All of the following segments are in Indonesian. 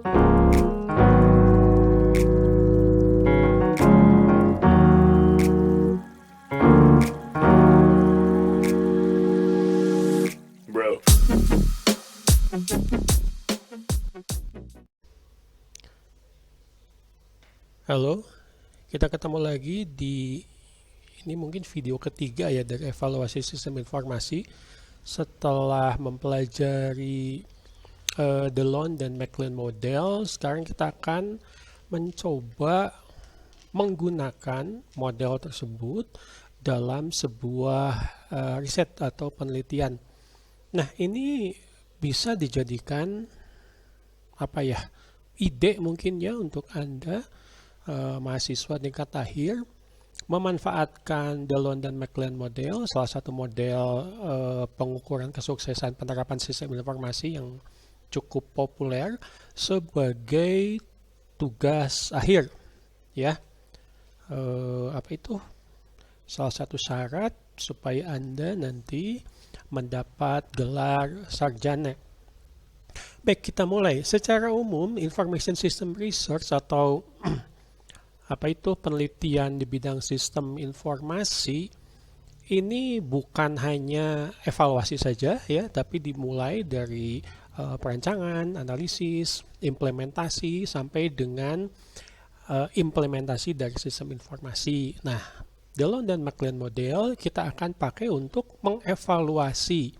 Bro. Halo, kita ketemu lagi di ini mungkin video ketiga ya dari evaluasi sistem informasi setelah mempelajari Delon dan McLean model. Sekarang kita akan mencoba menggunakan model tersebut dalam sebuah riset atau penelitian. Nah, ini bisa dijadikan ide mungkin ya untuk Anda mahasiswa tingkat akhir memanfaatkan Delon dan McLean model, salah satu model pengukuran kesuksesan penerapan sistem informasi yang cukup populer sebagai tugas akhir ya. Salah satu syarat supaya Anda nanti mendapat gelar sarjana. Baik, kita mulai. Secara umum, information system research atau penelitian di bidang sistem informasi ini bukan hanya evaluasi saja ya, tapi dimulai dari perancangan, analisis, implementasi sampai dengan implementasi dari sistem informasi. Nah, Delon dan McLean model kita akan pakai untuk mengevaluasi.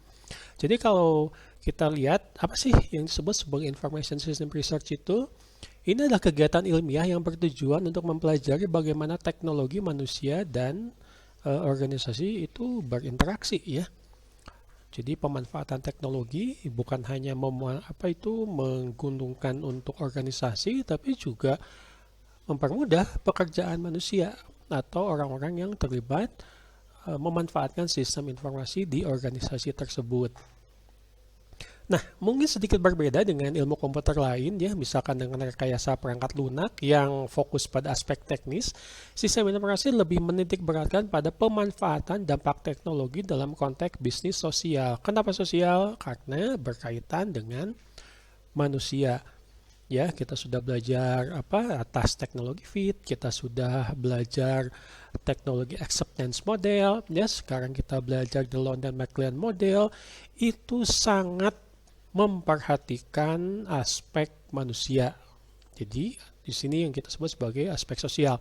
Jadi kalau kita lihat apa sih yang disebut sebagai information system research itu? Ini adalah kegiatan ilmiah yang bertujuan untuk mempelajari bagaimana teknologi manusia dan organisasi itu berinteraksi ya. Jadi pemanfaatan teknologi bukan hanya menguntungkan untuk organisasi, tapi juga mempermudah pekerjaan manusia atau orang-orang yang terlibat memanfaatkan sistem informasi di organisasi tersebut. Nah, mungkin sedikit berbeda dengan ilmu komputer lain ya, misalkan dengan rekayasa perangkat lunak yang fokus pada aspek teknis, sistem informasi lebih menitik beratkan pada pemanfaatan dampak teknologi dalam konteks bisnis sosial. Kenapa sosial? Karena berkaitan dengan manusia. Ya, kita sudah belajar atas teknologi fit, kita sudah belajar teknologi acceptance model, ya sekarang kita belajar Delon dan McLean model. Itu sangat memperhatikan aspek manusia. Jadi di sini yang kita sebut sebagai aspek sosial.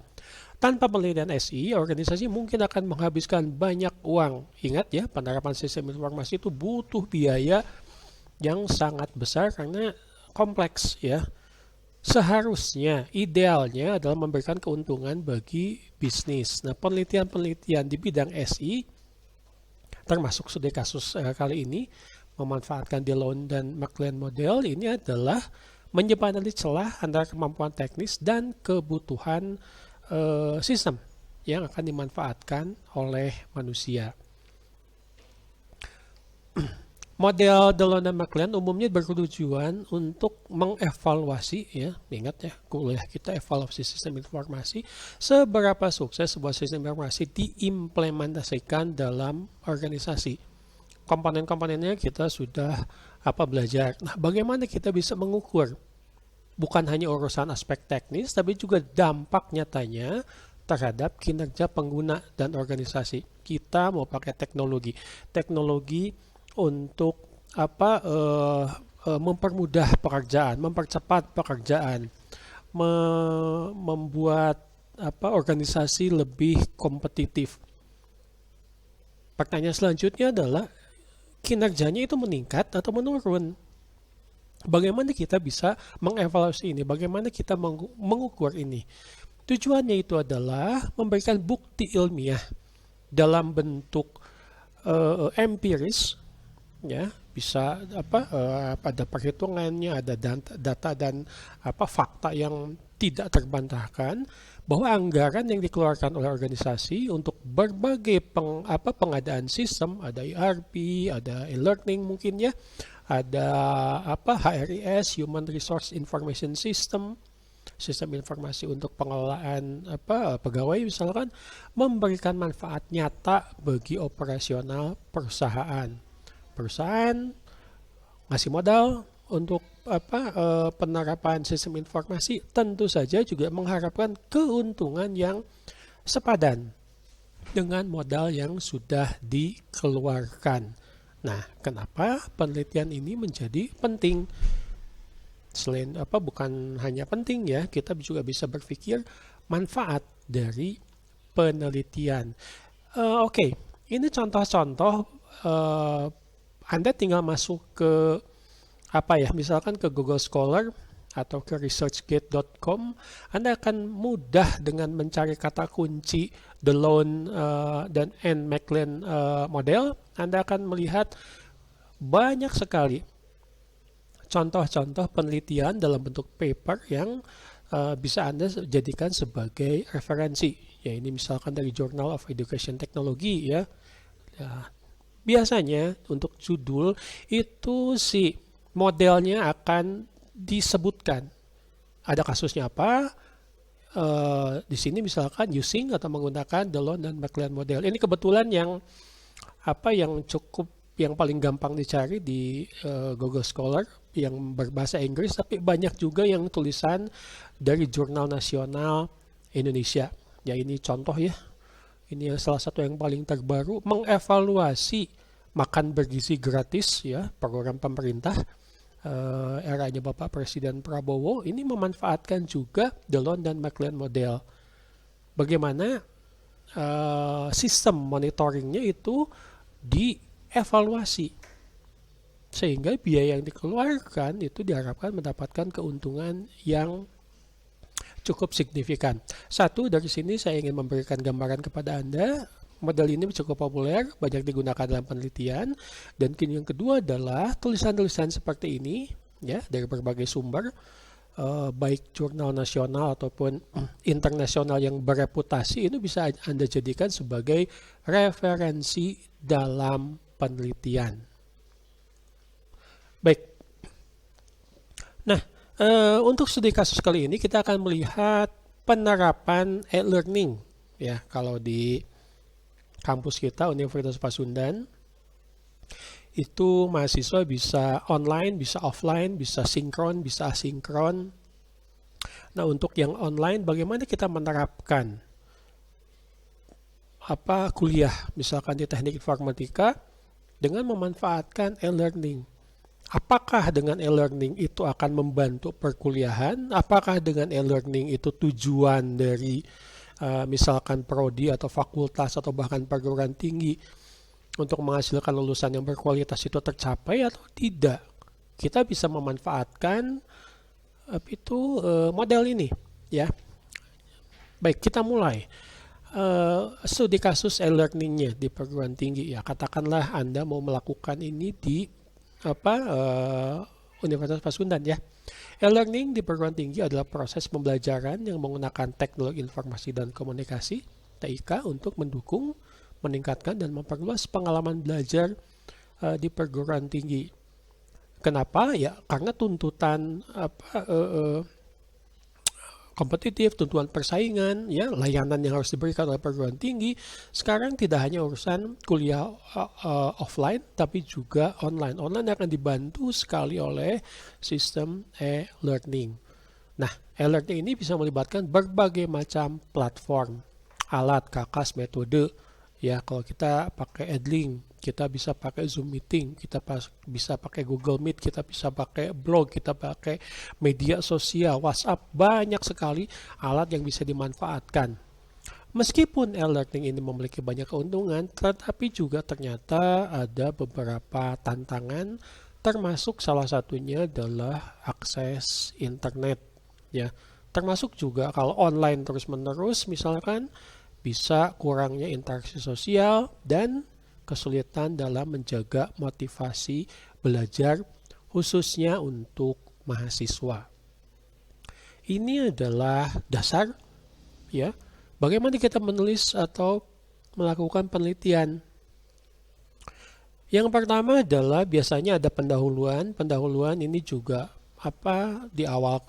Tanpa penelitian SI, organisasi mungkin akan menghabiskan banyak uang. Ingat ya, penerapan sistem informasi itu butuh biaya yang sangat besar karena kompleks ya. Seharusnya, idealnya adalah memberikan keuntungan bagi bisnis. Nah, penelitian-penelitian di bidang SI, termasuk studi kasus kali ini, memanfaatkan Delon dan McLean model, ini adalah menjembatani celah antara kemampuan teknis dan kebutuhan sistem yang akan dimanfaatkan oleh manusia. Model Delon dan McLean umumnya bertujuan untuk mengevaluasi ya, ingat ya, kuliah kita evaluasi sistem informasi, seberapa sukses sebuah sistem informasi diimplementasikan dalam organisasi. Komponen-komponennya kita sudah belajar. Nah, bagaimana kita bisa mengukur bukan hanya urusan aspek teknis, tapi juga dampak nyatanya terhadap kinerja pengguna dan organisasi. Kita mau pakai teknologi untuk mempermudah pekerjaan, mempercepat pekerjaan, membuat organisasi lebih kompetitif. Pertanyaan selanjutnya adalah kinerjanya itu meningkat atau menurun? Bagaimana kita bisa mengevaluasi ini? Bagaimana kita mengukur ini? Tujuannya itu adalah memberikan bukti ilmiah dalam bentuk empiris, ya bisa ada perhitungannya, ada data dan fakta yang tidak terbantahkan bahwa anggaran yang dikeluarkan oleh organisasi untuk berbagai pengadaan sistem, ada ERP, ada e-learning mungkin ya, ada HRIS, Human Resource Information System, sistem informasi untuk pengelolaan pegawai misalkan, memberikan manfaat nyata bagi operasional perusahaan. Perusahaan ngasih modal untuk penerapan sistem informasi tentu saja juga mengharapkan keuntungan yang sepadan dengan modal yang sudah dikeluarkan. Nah, kenapa penelitian ini menjadi penting? Selain bukan hanya penting ya, kita juga bisa berpikir manfaat dari penelitian. Oke, ini contoh-contoh. Anda tinggal masuk ke misalkan ke Google Scholar atau ke researchgate.com, Anda akan mudah dengan mencari kata kunci Delon dan Anne McLean model. Anda akan melihat banyak sekali contoh-contoh penelitian dalam bentuk paper yang bisa Anda jadikan sebagai referensi. Ya, ini misalkan dari Journal of Education Technology ya. Biasanya untuk judul itu modelnya akan disebutkan. Ada kasusnya apa? Di sini misalkan using atau menggunakan Delon dan McLean model. Ini kebetulan yang paling gampang dicari di Google Scholar yang berbahasa Inggris, tapi banyak juga yang tulisan dari Jurnal Nasional Indonesia. Ya, ini contoh ya. Ini salah satu yang paling terbaru, mengevaluasi makan bergizi gratis ya, program pemerintah eranya Bapak Presiden Prabowo. Ini memanfaatkan juga Delon dan McLean model. Bagaimana sistem monitoringnya itu dievaluasi sehingga biaya yang dikeluarkan itu diharapkan mendapatkan keuntungan yang cukup signifikan. Satu, dari sini saya ingin memberikan gambaran kepada Anda. Model ini cukup populer, banyak digunakan dalam penelitian. Dan yang kedua adalah tulisan-tulisan seperti ini ya, dari berbagai sumber, baik jurnal nasional ataupun internasional yang bereputasi, itu bisa Anda jadikan sebagai referensi dalam penelitian. Baik. Nah, untuk studi kasus kali ini kita akan melihat penerapan e-learning ya, kalau di kampus kita Universitas Pasundan itu mahasiswa bisa online, bisa offline, bisa sinkron, bisa asinkron. Nah, untuk yang online bagaimana kita menerapkan kuliah misalkan di teknik informatika dengan memanfaatkan e-learning. Apakah dengan e-learning itu akan membantu perkuliahan? Apakah dengan e-learning itu tujuan dari misalkan prodi atau fakultas atau bahkan perguruan tinggi untuk menghasilkan lulusan yang berkualitas itu tercapai atau tidak? Kita bisa memanfaatkan model ini ya. Baik, kita mulai studi kasus e-learningnya di perguruan tinggi ya. Katakanlah Anda mau melakukan ini di Universitas Pasundan ya. E-learning di perguruan tinggi adalah proses pembelajaran yang menggunakan teknologi informasi dan komunikasi (TIK) untuk mendukung, meningkatkan dan memperluas pengalaman belajar di perguruan tinggi. Kenapa? Ya karena tuntutan kompetitif, tuntutan persaingan, ya layanan yang harus diberikan oleh perguruan tinggi sekarang tidak hanya urusan kuliah offline tapi juga online. Online akan dibantu sekali oleh sistem e-learning. Nah, e-learning ini bisa melibatkan berbagai macam platform, alat, kakas, metode. Ya, kalau kita pakai Edlink, kita bisa pakai Zoom Meeting, kita bisa pakai Google Meet, kita bisa pakai blog, kita pakai media sosial, WhatsApp, banyak sekali alat yang bisa dimanfaatkan. Meskipun e-learning ini memiliki banyak keuntungan, tetapi juga ternyata ada beberapa tantangan, termasuk salah satunya adalah akses internet. Ya, termasuk juga kalau online terus-menerus, misalkan bisa kurangnya interaksi sosial dan kesulitan dalam menjaga motivasi belajar khususnya untuk mahasiswa. Ini adalah dasar ya bagaimana kita menulis atau melakukan penelitian. Yang pertama adalah biasanya ada pendahuluan. Pendahuluan ini juga di awal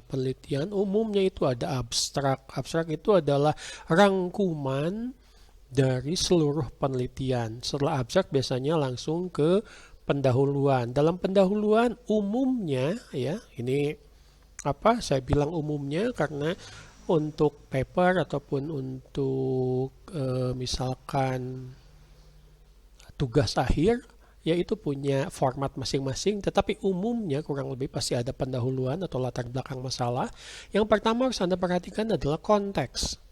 penelitian umumnya itu ada abstrak. Abstrak itu adalah rangkuman dari seluruh penelitian. Setelah abstrak biasanya langsung ke pendahuluan. Dalam pendahuluan umumnya ya, ini saya bilang umumnya karena untuk paper ataupun untuk misalkan tugas akhir yaitu punya format masing-masing, tetapi umumnya kurang lebih pasti ada pendahuluan atau latar belakang masalah. Yang pertama harus Anda perhatikan adalah konteks.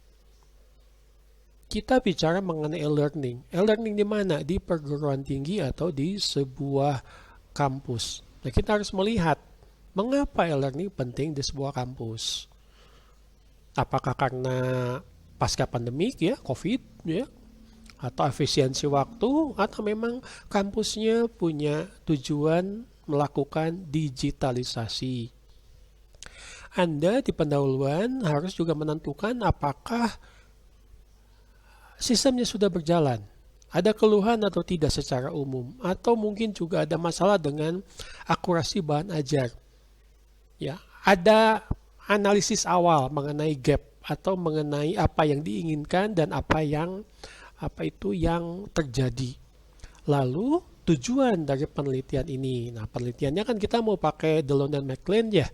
Kita bicara mengenai e-learning. E-learning di mana? Di perguruan tinggi atau di sebuah kampus. Nah, kita harus melihat mengapa e-learning penting di sebuah kampus. Apakah karena pasca pandemik ya, COVID ya, atau efisiensi waktu, atau memang kampusnya punya tujuan melakukan digitalisasi. Anda di pendahuluan harus juga menentukan apakah sistemnya sudah berjalan. Ada keluhan atau tidak secara umum, atau mungkin juga ada masalah dengan akurasi bahan ajar. Ya, ada analisis awal mengenai gap atau mengenai apa yang diinginkan dan apa itu yang terjadi. Lalu tujuan dari penelitian ini. Nah, penelitiannya kan kita mau pakai Delon dan McLean ya.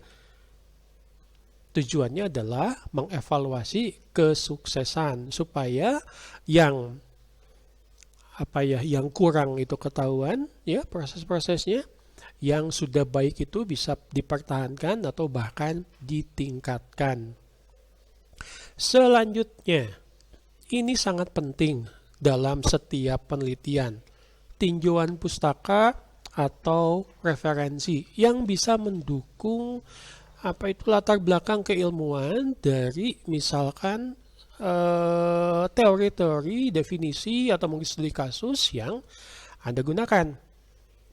Tujuannya adalah mengevaluasi kesuksesan supaya yang kurang itu ketahuan ya, proses-prosesnya, yang sudah baik itu bisa dipertahankan atau bahkan ditingkatkan. Selanjutnya, ini sangat penting dalam setiap penelitian, tinjauan pustaka atau referensi yang bisa mendukung latar belakang keilmuan dari misalkan teori-teori, definisi atau mungkin studi kasus yang Anda gunakan.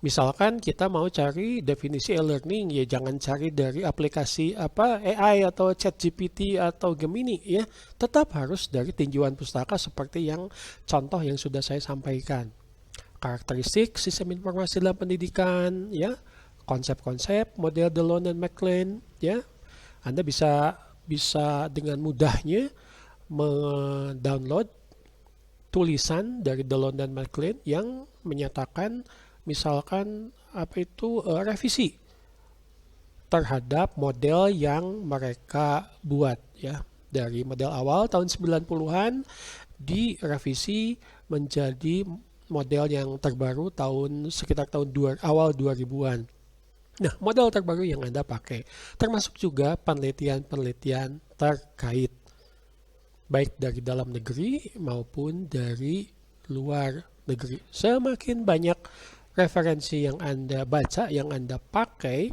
Misalkan kita mau cari definisi e-learning, ya jangan cari dari aplikasi AI atau ChatGPT atau Gemini ya. Tetap harus dari tinjauan pustaka seperti yang contoh yang sudah saya sampaikan. Karakteristik sistem informasi dalam pendidikan ya, konsep-konsep model Delon dan McLean ya. Anda bisa dengan mudahnya mendownload tulisan dari Delon dan McLean yang menyatakan misalkan revisi terhadap model yang mereka buat ya. Dari model awal tahun 90-an direvisi menjadi model yang terbaru sekitar tahun awal 2000-an. Nah, model terbaru yang Anda pakai termasuk juga penelitian-penelitian terkait baik dari dalam negeri maupun dari luar negeri. Semakin banyak referensi yang Anda baca, yang Anda pakai,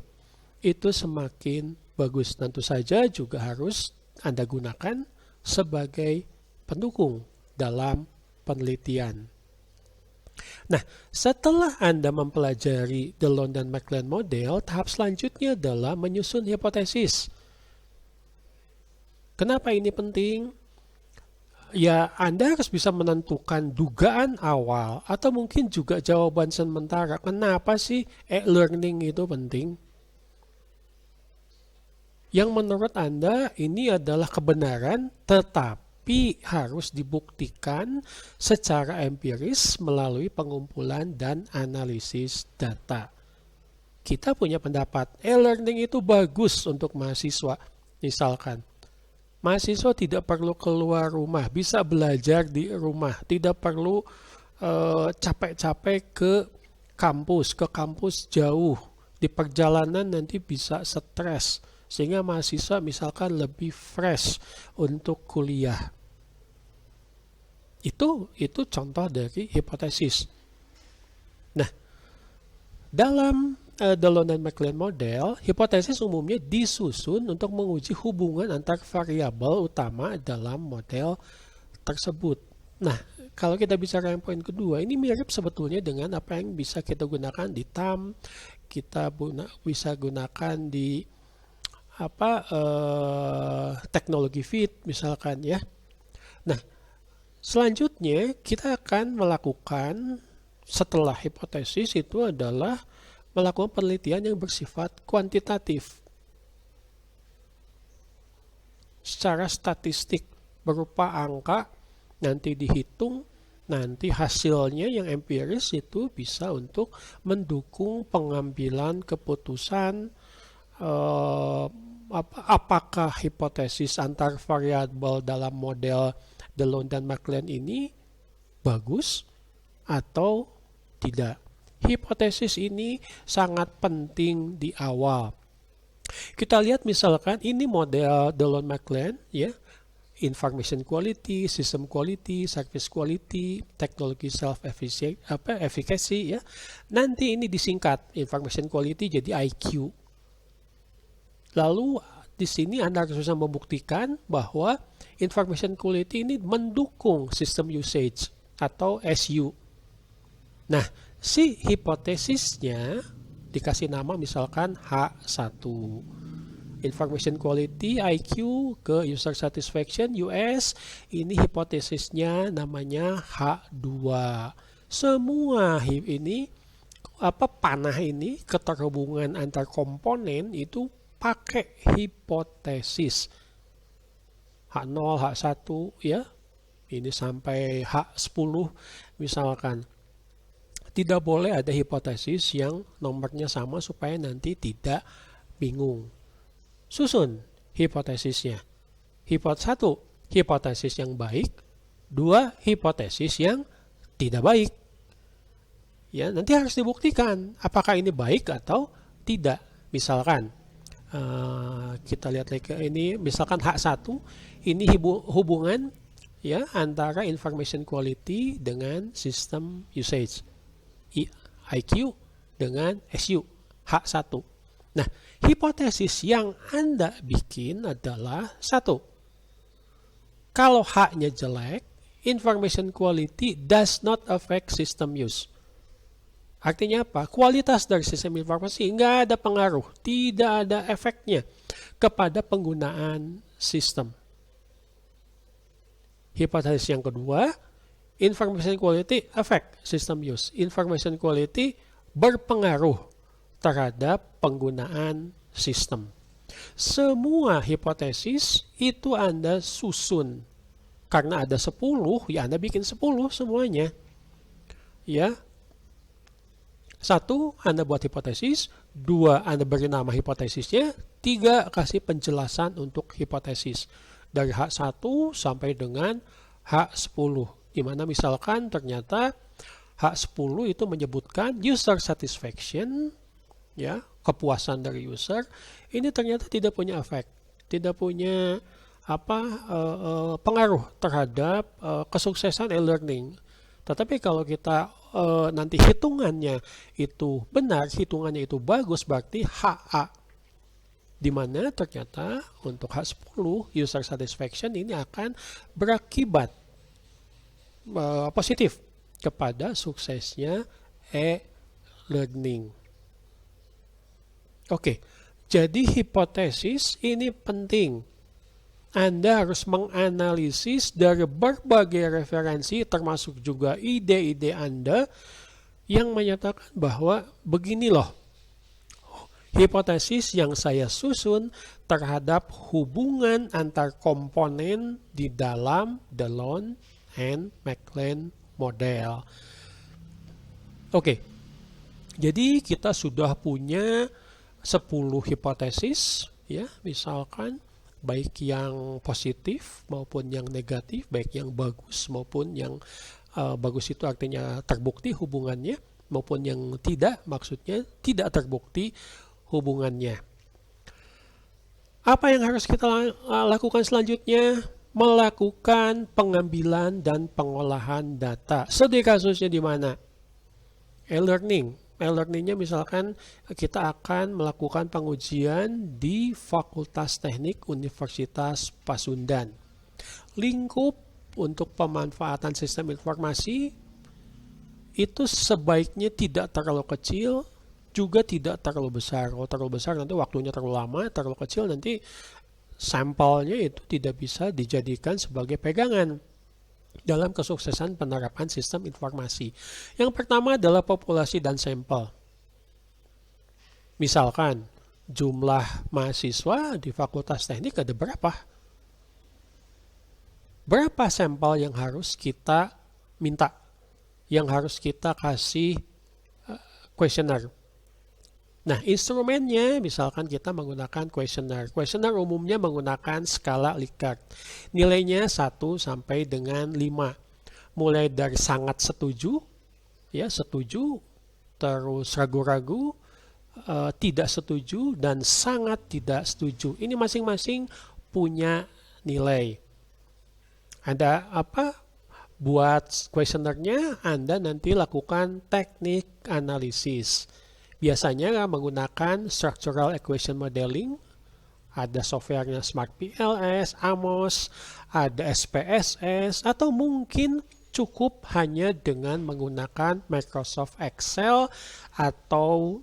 itu semakin bagus. Tentu saja juga harus Anda gunakan sebagai pendukung dalam penelitian. Nah, setelah Anda mempelajari Delon dan McLean model, tahap selanjutnya adalah menyusun hipotesis. Kenapa ini penting? Ya, Anda harus bisa menentukan dugaan awal atau mungkin juga jawaban sementara. Kenapa sih e-learning itu penting? Yang menurut Anda ini adalah kebenaran, tetapi harus dibuktikan secara empiris melalui pengumpulan dan analisis data. Kita punya pendapat, e-learning itu bagus untuk mahasiswa. Misalkan, mahasiswa tidak perlu keluar rumah, bisa belajar di rumah, tidak perlu capek-capek ke kampus jauh. Di perjalanan nanti bisa stres, sehingga mahasiswa misalkan lebih fresh untuk kuliah. Itu contoh dari hipotesis. Nah, dalam Delon dan McLean model, hipotesis umumnya disusun untuk menguji hubungan antar variabel utama dalam model tersebut. Nah, kalau kita bicara yang poin kedua, ini mirip sebetulnya dengan apa yang bisa kita gunakan di TAM, kita bisa gunakan di teknologi fit misalkan ya. Nah, selanjutnya kita akan melakukan setelah hipotesis itu adalah melakukan penelitian yang bersifat kuantitatif secara statistik berupa angka, nanti dihitung, nanti hasilnya yang empiris itu bisa untuk mendukung pengambilan keputusan apakah hipotesis antar variabel dalam model Delon dan McLean ini bagus atau tidak. Hipotesis ini sangat penting di awal. Kita lihat misalkan ini model Delon McLean ya. Information quality, system quality, service quality, teknologi efficacy ya. Nanti ini disingkat information quality jadi IQ. Lalu di sini Anda harus bisa membuktikan bahwa information quality ini mendukung system usage atau SU. Nah, si hipotesisnya dikasih nama misalkan H1. Information quality IQ ke user satisfaction US, ini hipotesisnya namanya H2. Semua ini panah ini keterhubungan antar komponen itu pakai hipotesis. H0, H1 ya. Ini sampai H10 misalkan. Tidak boleh ada hipotesis yang nomornya sama supaya nanti tidak bingung. Susun hipotesisnya. Satu, hipotesis yang baik. 2, hipotesis yang tidak baik. Ya, nanti harus dibuktikan apakah ini baik atau tidak. Misalkan kita lihat lagi ini, misalkan H1 ini hubungan ya antara information quality dengan system usage. IQ dengan SU H1. Nah, hipotesis yang Anda bikin adalah 1. Kalau H-nya jelek, information quality does not affect system use. Artinya apa? Kualitas dari sistem informasi nggak ada pengaruh, tidak ada efeknya kepada penggunaan sistem. Hipotesis yang kedua, information quality affect system use. Information quality berpengaruh terhadap penggunaan sistem. Semua hipotesis itu Anda susun. Karena ada 10, ya Anda bikin 10 semuanya. Ya. 1, Anda buat hipotesis. 2, Anda beri nama hipotesisnya. 3, kasih penjelasan untuk hipotesis. Dari H1 sampai dengan H10. Di mana misalkan ternyata H10 itu menyebutkan user satisfaction, ya, kepuasan dari user, ini ternyata tidak punya efek, tidak punya pengaruh terhadap kesuksesan e-learning. Tetapi kalau kita nanti hitungannya itu benar, hitungannya itu bagus, berarti HA, di mana ternyata untuk H10 user satisfaction ini akan berakibat positif kepada suksesnya e-learning. Oke, jadi hipotesis ini penting. Anda harus menganalisis dari berbagai referensi termasuk juga ide-ide Anda yang menyatakan bahwa begini loh, hipotesis yang saya susun terhadap hubungan antar komponen di dalam Delon and McLean model. Oke, jadi kita sudah punya 10 hipotesis, ya, misalkan baik yang positif maupun yang negatif, baik yang bagus maupun yang bagus itu artinya terbukti hubungannya, maupun yang tidak, maksudnya tidak terbukti hubungannya. Apa yang harus kita lakukan selanjutnya? Melakukan pengambilan dan pengolahan data. Studi kasusnya di mana? E-learning. E-learningnya misalkan kita akan melakukan pengujian di Fakultas Teknik Universitas Pasundan. Lingkup untuk pemanfaatan sistem informasi itu sebaiknya tidak terlalu kecil, juga tidak terlalu besar. Kalau terlalu besar nanti waktunya terlalu lama, terlalu kecil nanti sampelnya itu tidak bisa dijadikan sebagai pegangan dalam kesuksesan penerapan sistem informasi. Yang pertama adalah populasi dan sampel. Misalkan jumlah mahasiswa di Fakultas Teknik ada berapa? Berapa sampel yang harus kita minta? yang harus kita kasih kuesioner. Nah, instrumennya misalkan kita menggunakan kuesioner. Kuesioner umumnya menggunakan skala Likert. Nilainya 1 sampai dengan 5. Mulai dari sangat setuju, ya setuju, terus ragu-ragu, tidak setuju, dan sangat tidak setuju. Ini masing-masing punya nilai. Ada apa? Buat kuesionernya, Anda nanti lakukan teknik analisis. Biasanya menggunakan Structural Equation Modeling, ada softwarenya SmartPLS, AMOS, ada SPSS, atau mungkin cukup hanya dengan menggunakan Microsoft Excel atau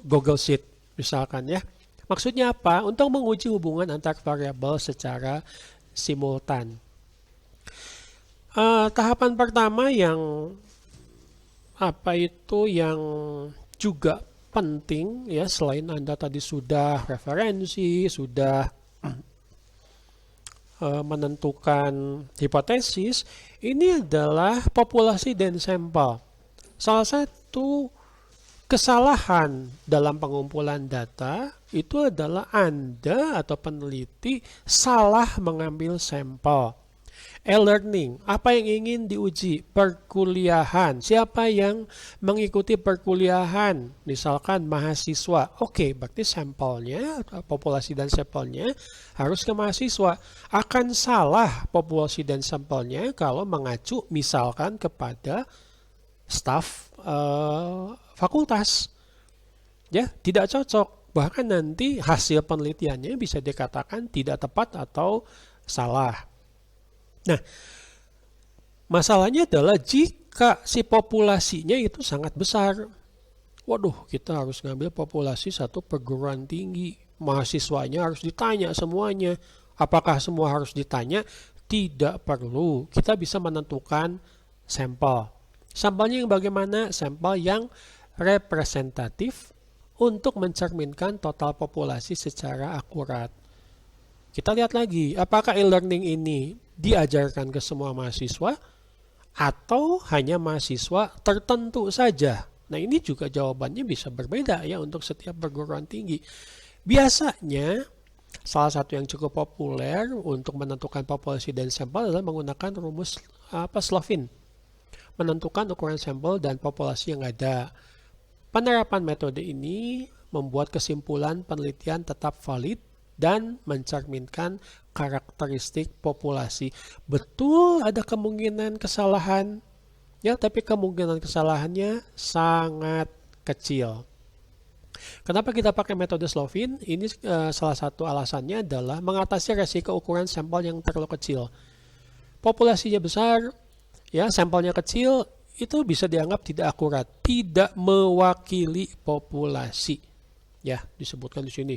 Google Sheet misalkan ya. Maksudnya apa? Untuk menguji hubungan antar variabel secara simultan. Tahapan pertama yang yang juga penting ya, selain Anda tadi sudah referensi, sudah menentukan hipotesis, ini adalah populasi dan sampel. Salah satu kesalahan dalam pengumpulan data itu adalah Anda atau peneliti salah mengambil sampel. E-learning, apa yang ingin diuji? Perkuliahan. Siapa yang mengikuti perkuliahan? Misalkan mahasiswa. Oke, berarti sampelnya, populasi dan sampelnya harus ke mahasiswa. Akan salah populasi dan sampelnya kalau mengacu misalkan kepada staf fakultas. Ya, tidak cocok. Bahkan nanti hasil penelitiannya bisa dikatakan tidak tepat atau salah. Nah, masalahnya adalah jika si populasinya itu sangat besar. Waduh, kita harus ngambil populasi satu perguruan tinggi. Mahasiswanya harus ditanya semuanya. Apakah semua harus ditanya? Tidak perlu. Kita bisa menentukan sampel. Sampelnya yang bagaimana? Sampel yang representatif untuk mencerminkan total populasi secara akurat. Kita lihat lagi, apakah e-learning ini diajarkan ke semua mahasiswa atau hanya mahasiswa tertentu saja? Nah, ini juga jawabannya bisa berbeda ya untuk setiap perguruan tinggi. Biasanya, salah satu yang cukup populer untuk menentukan populasi dan sampel adalah menggunakan rumus Slovin. Menentukan ukuran sampel dan populasi yang ada. Penerapan metode ini membuat kesimpulan penelitian tetap valid dan mencerminkan karakteristik populasi. Betul ada kemungkinan kesalahan, ya, tapi kemungkinan kesalahannya sangat kecil. Kenapa kita pakai metode Slovin? Ini salah satu alasannya adalah mengatasi resiko ukuran sampel yang terlalu kecil. Populasinya besar, ya, sampelnya kecil, itu bisa dianggap tidak akurat, tidak mewakili populasi. Ya, disebutkan di sini.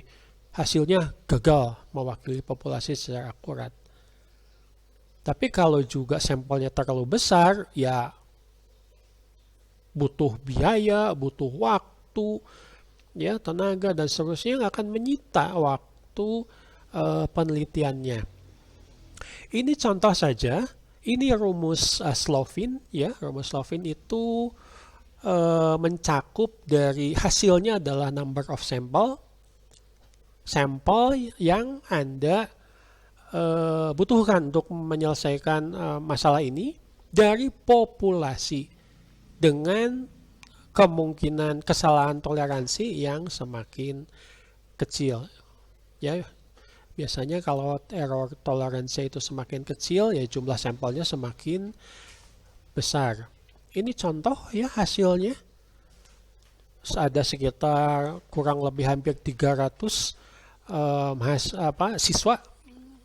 Hasilnya gagal mewakili populasi secara akurat. Tapi kalau juga sampelnya terlalu besar, ya butuh biaya, butuh waktu, ya tenaga dan seterusnya yang akan menyita waktu penelitiannya. Ini contoh saja. Ini rumus Slovin, ya. Rumus Slovin itu mencakup dari hasilnya adalah number of sampel yang Anda butuhkan untuk menyelesaikan masalah ini dari populasi dengan kemungkinan kesalahan toleransi yang semakin kecil. Ya, biasanya kalau error toleransi itu semakin kecil, ya jumlah sampelnya semakin besar. Ini contoh ya hasilnya. Ada sekitar kurang lebih hampir 300 siswa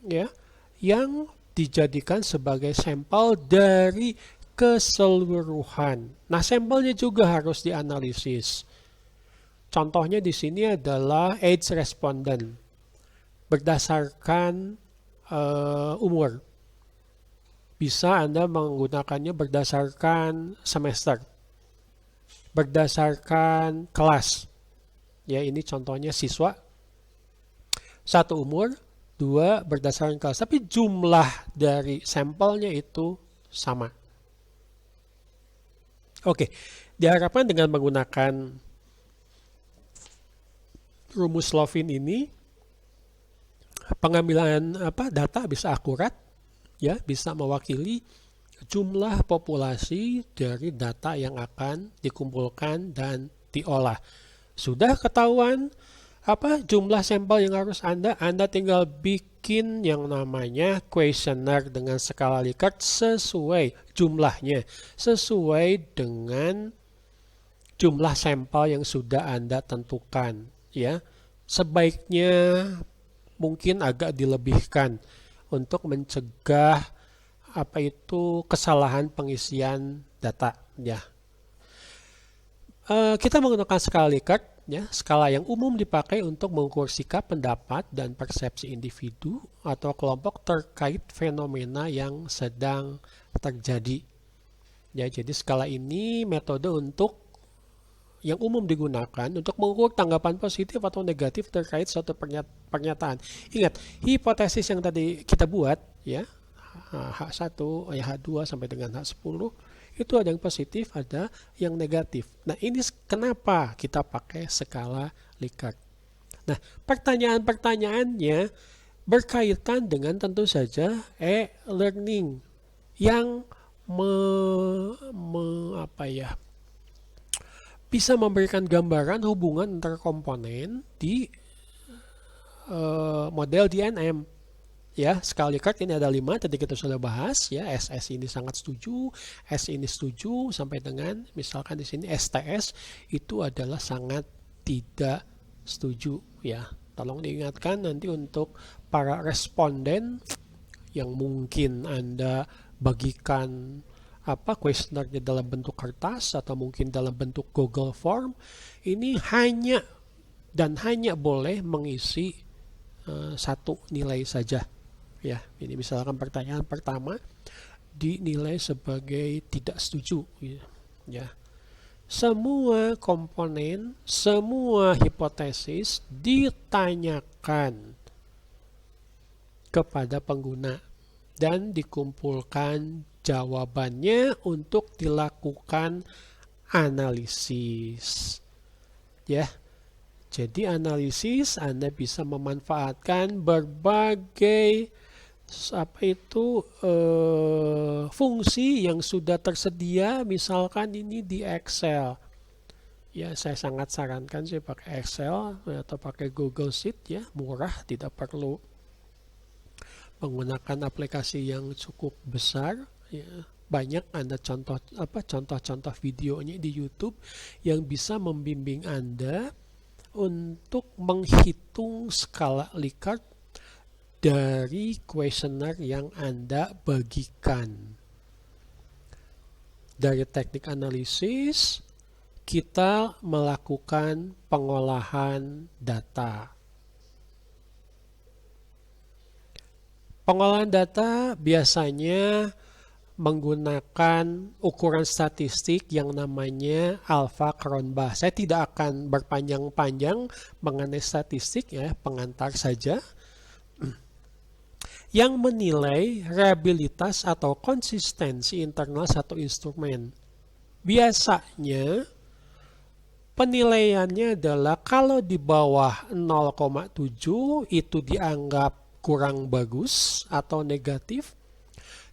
ya yang dijadikan sebagai sampel dari keseluruhan. Nah, sampelnya juga harus dianalisis. Contohnya di sini adalah age respondent berdasarkan umur. Bisa Anda menggunakannya berdasarkan semester, berdasarkan kelas. Ya, ini contohnya siswa. 1 umur, 2 berdasarkan kelas. Tapi jumlah dari sampelnya itu sama. Oke, diharapkan dengan menggunakan rumus Lovin ini, pengambilan data bisa akurat, ya, bisa mewakili jumlah populasi dari data yang akan dikumpulkan dan diolah. Sudah ketahuan jumlah sampel yang harus Anda tinggal bikin yang namanya kuesioner dengan skala Likert sesuai jumlahnya, sesuai dengan jumlah sampel yang sudah Anda tentukan, ya. Sebaiknya mungkin agak dilebihkan untuk mencegah kesalahan pengisian data, ya. Kita menggunakan skala Likert, ya, skala yang umum dipakai untuk mengukur sikap, pendapat, dan persepsi individu atau kelompok terkait fenomena yang sedang terjadi. Ya, jadi skala ini metode yang umum digunakan untuk mengukur tanggapan positif atau negatif terkait suatu pernyataan. Ingat, hipotesis yang tadi kita buat, ya, H1, H2 sampai dengan H10, itu ada yang positif, ada yang negatif. Nah, ini kenapa kita pakai skala Likert. Nah, pertanyaan-pertanyaannya berkaitan dengan tentu saja e-learning yang bisa memberikan gambaran hubungan antar komponen di model DNM. Ya, skala Likert ini ada 5, tadi kita sudah bahas, ya. SS ini sangat setuju, S ini setuju, sampai dengan misalkan di sini STS itu adalah sangat tidak setuju, ya. Tolong diingatkan nanti untuk para responden yang mungkin Anda bagikan kuesionernya dalam bentuk kertas atau mungkin dalam bentuk Google Form, ini hanya boleh mengisi satu nilai saja. Ya, ini misalkan pertanyaan pertama dinilai sebagai tidak setuju, ya. Semua komponen, semua hipotesis ditanyakan kepada pengguna dan dikumpulkan jawabannya untuk dilakukan analisis, ya. Jadi analisis Anda bisa memanfaatkan berbagai fungsi yang sudah tersedia, misalkan ini di Excel. Ya, saya sangat sarankan sih pakai Excel atau pakai Google Sheet, ya, murah, tidak perlu menggunakan aplikasi yang cukup besar, ya. Banyak Anda contoh-contoh videonya di YouTube yang bisa membimbing Anda untuk menghitung skala Likert dari kuesioner yang Anda bagikan. Dari teknik analisis, kita melakukan pengolahan data. Pengolahan data biasanya menggunakan ukuran statistik yang namanya alpha Cronbach. Saya tidak akan berpanjang-panjang mengenai statistik, ya, pengantar saja. Yang menilai reliabilitas atau konsistensi internal satu instrumen. Biasanya penilaiannya adalah kalau di bawah 0,7 itu dianggap kurang bagus atau negatif.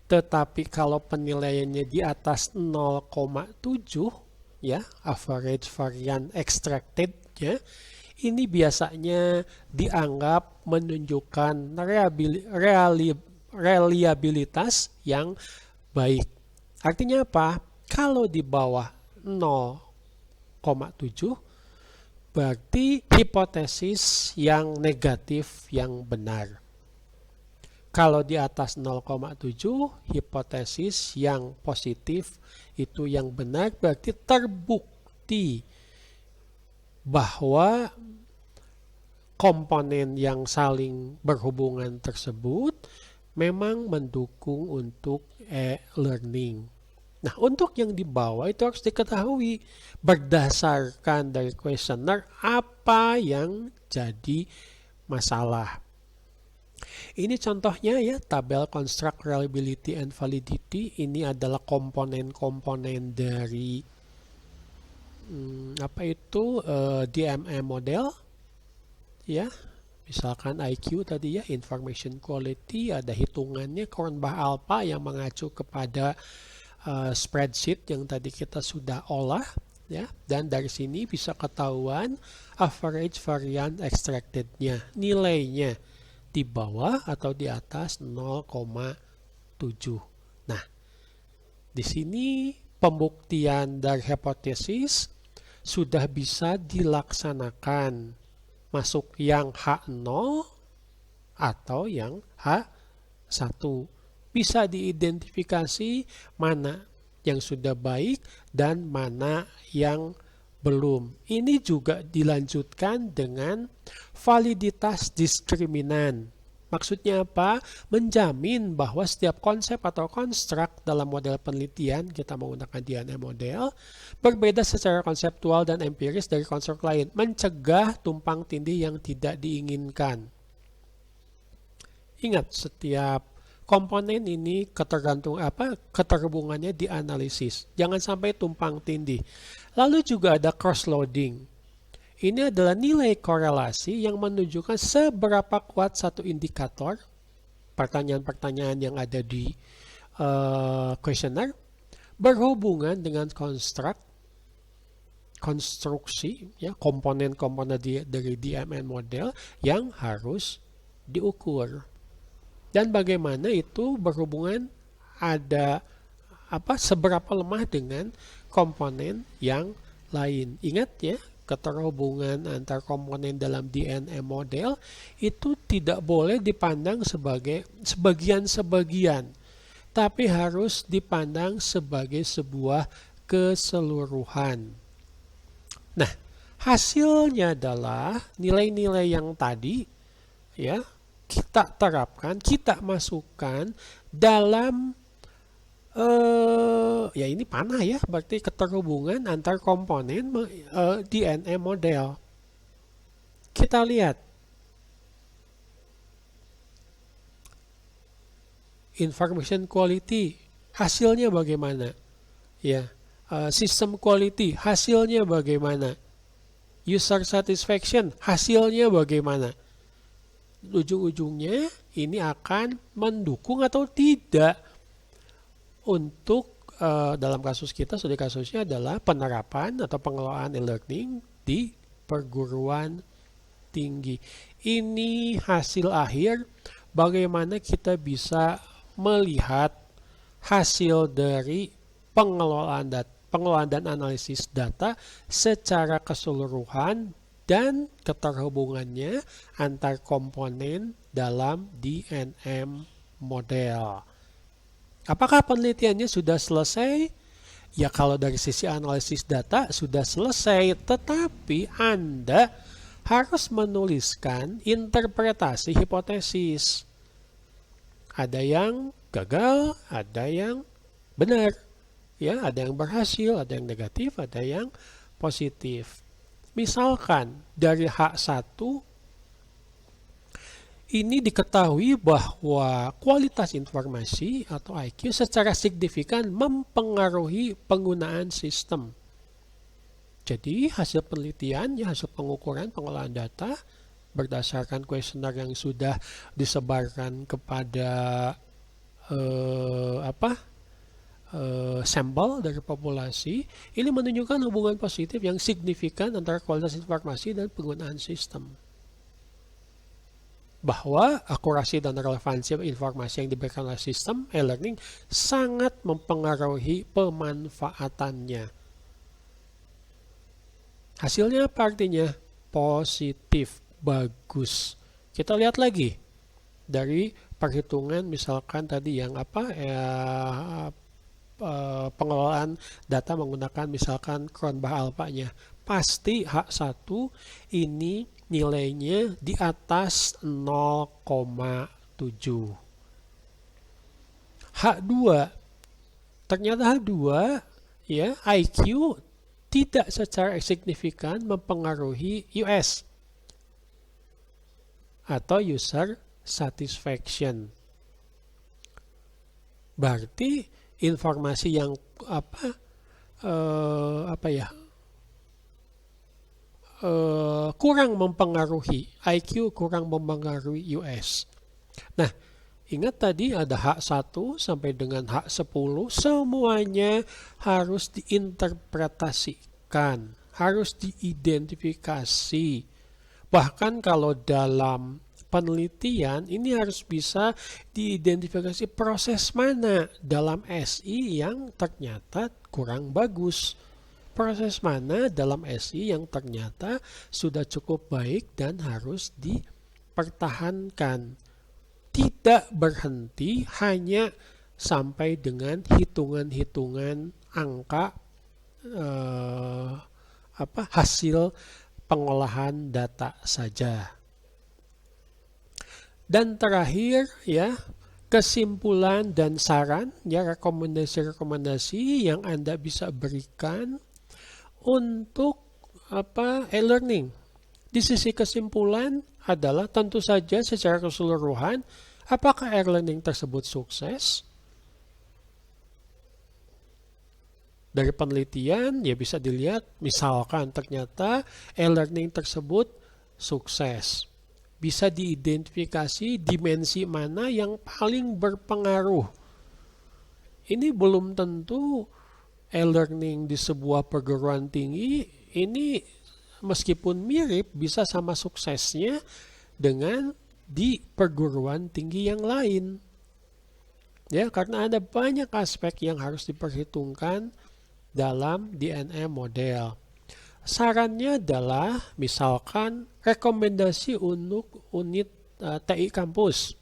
Tetapi kalau penilaiannya di atas 0,7, ya, average variance extracted, ya, ini biasanya dianggap menunjukkan reliabilitas yang baik. Artinya apa? Kalau di bawah 0,7 berarti hipotesis yang negatif yang benar. Kalau di atas 0,7 hipotesis yang positif itu yang benar, berarti terbukti bahwa komponen yang saling berhubungan tersebut memang mendukung untuk e-learning. Nah, untuk yang di bawah itu harus diketahui berdasarkan dari kuesioner apa yang jadi masalah. Ini contohnya, ya, tabel construct reliability and validity. Ini adalah komponen-komponen dari DMM model, ya. Misalkan IQ tadi ya, information quality, ada hitungannya Cronbach alpha yang mengacu kepada spreadsheet yang tadi kita sudah olah, ya. Dan dari sini bisa ketahuan average variance extracted-nya, nilainya di bawah atau di atas 0,7. Nah, di sini pembuktian dari hipotesis sudah bisa dilaksanakan, masuk yang H0 atau yang H1. Bisa diidentifikasi mana yang sudah baik dan mana yang belum. Ini juga dilanjutkan dengan validitas diskriminan. Maksudnya apa? Menjamin bahwa setiap konsep atau konstruk dalam model penelitian, kita menggunakan DNA model, berbeda secara konseptual dan empiris dari konstruk lain, mencegah tumpang tindih yang tidak diinginkan. Ingat, setiap komponen ini keterhubungannya dianalisis. Jangan sampai tumpang tindih. Lalu juga ada cross-loading. Ini adalah nilai korelasi yang menunjukkan seberapa kuat satu indikator, pertanyaan-pertanyaan yang ada di kuesioner, berhubungan dengan konstruksi, ya, komponen-komponen dari DMN model yang harus diukur. Dan bagaimana itu berhubungan seberapa lemah dengan komponen yang lain. Ingat ya, keterhubungan antar komponen dalam DNA model itu tidak boleh dipandang sebagai sebagian-sebagian, tapi harus dipandang sebagai sebuah keseluruhan. Nah, hasilnya adalah nilai-nilai yang tadi, ya, kita terapkan, kita masukkan dalam ya ini panah ya, berarti keterhubungan antar komponen DNA model. Kita lihat information quality, hasilnya bagaimana? Ya, system quality, hasilnya bagaimana? User satisfaction, hasilnya bagaimana? Ujung-ujungnya ini akan mendukung atau tidak untuk dalam kasus kita, studi kasusnya adalah penerapan atau pengelolaan e-learning di perguruan tinggi. Ini hasil akhir bagaimana kita bisa melihat hasil dari pengelolaan dan analisis data secara keseluruhan dan keterhubungannya antar komponen dalam DNM model. Apakah penelitiannya sudah selesai? Ya, kalau dari sisi analisis data sudah selesai, tetapi Anda harus menuliskan interpretasi hipotesis. Ada yang gagal, ada yang benar. Ya, ada yang berhasil, ada yang negatif, ada yang positif. Misalkan dari H1 ini diketahui bahwa kualitas informasi atau IQ secara signifikan mempengaruhi penggunaan sistem. Jadi hasil penelitian, ya, hasil pengukuran pengelolaan data berdasarkan kuesioner yang sudah disebarkan kepada sampel dari populasi, ini menunjukkan hubungan positif yang signifikan antara kualitas informasi dan penggunaan sistem. Bahwa akurasi dan relevansi informasi yang diberikan oleh sistem e-learning sangat mempengaruhi pemanfaatannya. Hasilnya apa artinya? Positif, bagus. Kita lihat lagi dari perhitungan, misalkan tadi yang pengelolaan data menggunakan misalkan Cronbach alpha-nya. Pasti H1 ini nilainya di atas 0,7. H2, ternyata H2 ya, IQ tidak secara signifikan mempengaruhi US atau user satisfaction. Berarti informasi yang kurang mempengaruhi, IQ kurang mempengaruhi US. Nah, ingat tadi ada H1 sampai dengan H10, semuanya harus diinterpretasikan, harus diidentifikasi. Bahkan kalau dalam penelitian ini harus bisa diidentifikasi proses mana dalam SI yang ternyata kurang bagus. Proses mana dalam SI yang ternyata sudah cukup baik dan harus dipertahankan. Tidak berhenti hanya sampai dengan hitungan-hitungan angka hasil pengolahan data saja. Dan terakhir ya, kesimpulan dan saran ya, rekomendasi-rekomendasi yang Anda bisa berikan untuk e-learning. Di sisi kesimpulan adalah tentu saja secara keseluruhan apakah e-learning tersebut sukses? Dari penelitian ya bisa dilihat misalkan ternyata e-learning tersebut sukses. Bisa diidentifikasi dimensi mana yang paling berpengaruh. Ini belum tentu e-learning di sebuah perguruan tinggi ini meskipun mirip bisa sama suksesnya dengan di perguruan tinggi yang lain. Ya, karena ada banyak aspek yang harus diperhitungkan dalam DNA model. Sarannya adalah misalkan rekomendasi untuk unit TI kampus.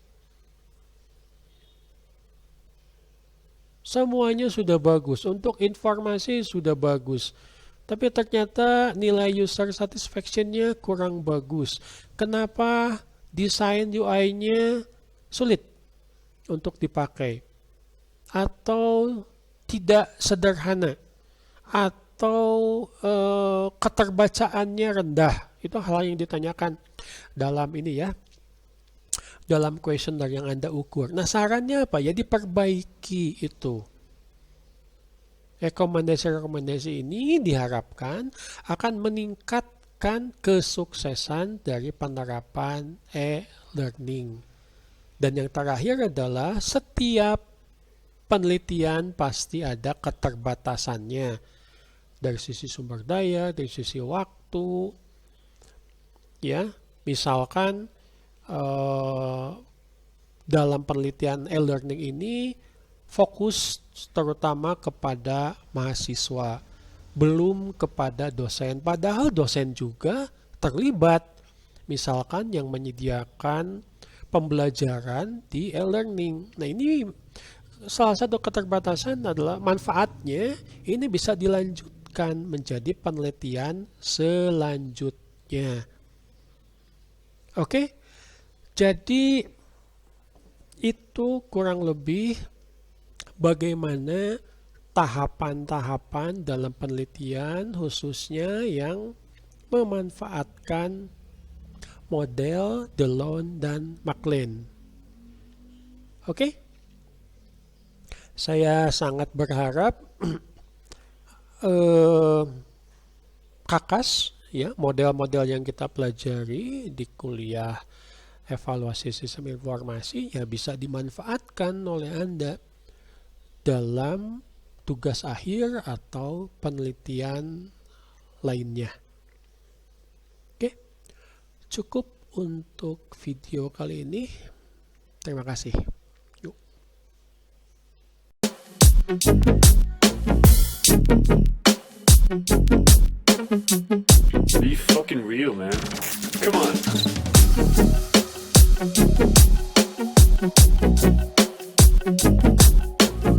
Semuanya sudah bagus, untuk informasi sudah bagus. Tapi ternyata nilai user satisfaction-nya kurang bagus. Kenapa desain UI-nya sulit untuk dipakai? Atau tidak sederhana? Atau keterbacaannya rendah? Itu hal yang ditanyakan dalam ini ya, dalam questionnaire yang Anda ukur. Nah, sarannya apa? Ya diperbaiki itu. Rekomendasi-rekomendasi ini diharapkan akan meningkatkan kesuksesan dari penerapan e-learning. Dan yang terakhir adalah setiap penelitian pasti ada keterbatasannya. Dari sisi sumber daya, dari sisi waktu. Ya, misalkan dalam penelitian e-learning ini fokus terutama kepada mahasiswa, belum kepada dosen. Padahal dosen juga terlibat, misalkan yang menyediakan pembelajaran di e-learning. Nah, ini salah satu keterbatasan adalah manfaatnya ini bisa dilanjutkan menjadi penelitian selanjutnya. Oke, jadi itu kurang lebih bagaimana tahapan-tahapan dalam penelitian khususnya yang memanfaatkan model Delon dan McLean. Oke, saya sangat berharap KAKAS ya, model-model yang kita pelajari di kuliah evaluasi sistem informasi ya bisa dimanfaatkan oleh Anda dalam tugas akhir atau penelitian lainnya. Oke, cukup untuk video kali ini. Terima kasih. Yuk. Be fucking real, man. Come on.